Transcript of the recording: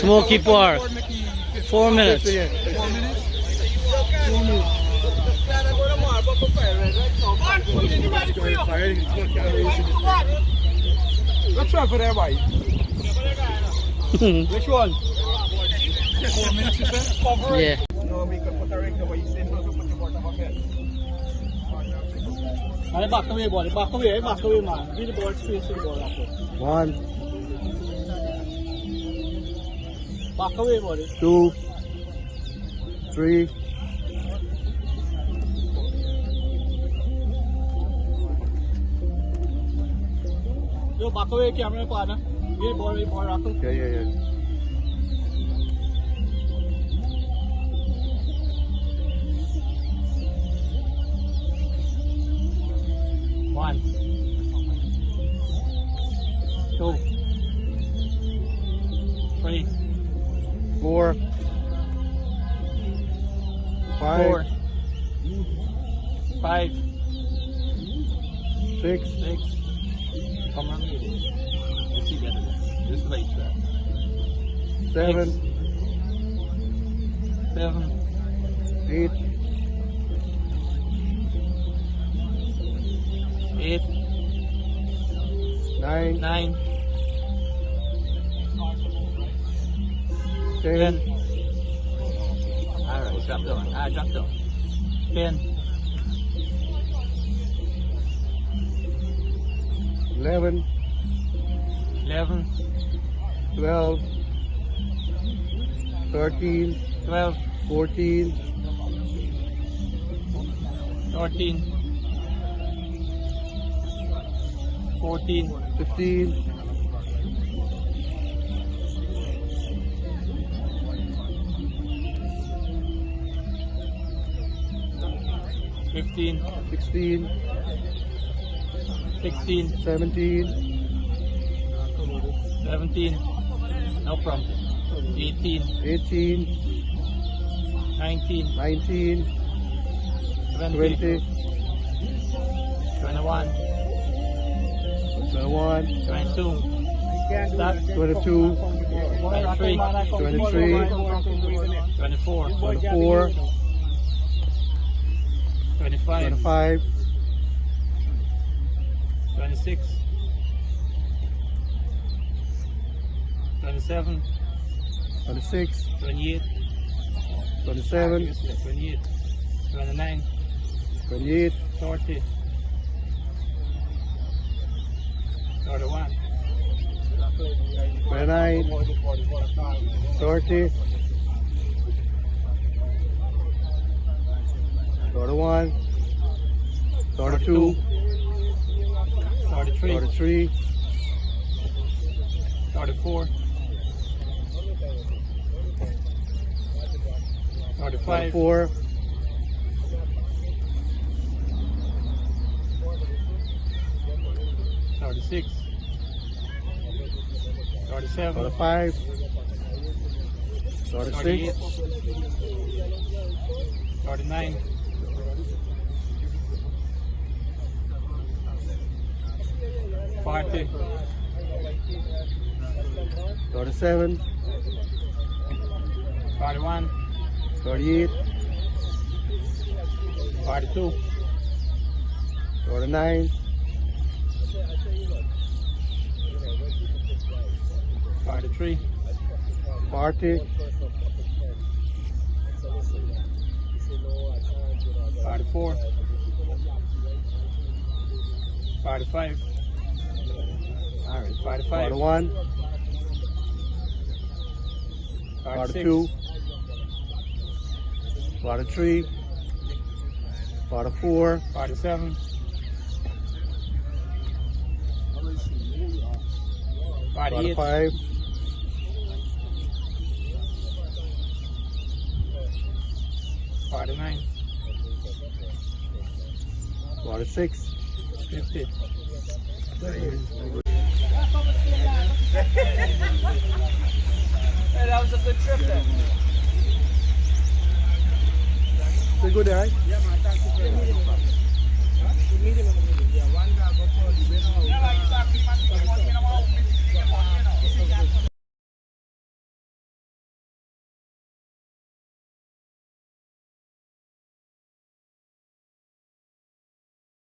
Smoky Park. 4 minutes. 4 minutes. Let's try for that white. Which one? 4 minutes, you said? Yeah. No, we could put a ring over. You said no to put the water bucket. Back away, boy. Back away, man. Give the ball space to the ball. 1, Back away, boy. 2, 3. Yo, back away, camera partner. Give the ball, Rocco. Yeah. 1, 2, 3, 4, 5, 4, 5, 6, 6. Come on, you see better. Just like that. 7, 7, 8, 8, 9, 9, 10, 10. Alright, drop down. Drop down. 10, 11, 11, 12, 13, 12, 14, 13, 14, 15, 15, 16, 16, 17, 17, no problem. 18, 18, 19, 19, 20, 20, 21, 21, 22, start, 22, 23, 23, 24, 24, 25, 25, 26, 27, 26, 28, 27, 28, 29, 28, 30, 31, 29, 30, 31, 32, 33, 33, 34, 35, 34, 36, 37, 35, 38, 36, 39, 40, 37, 41, 38, 42, 39, 43, 40, 44, 45, all right, 45, 41, 42, 43, 44, 47, 48, 45, 49, 46, 50. Hey, that was a good trip then. It's a good day. Yeah, man, thank you very much. The medium and the medium. Yeah, one guy before the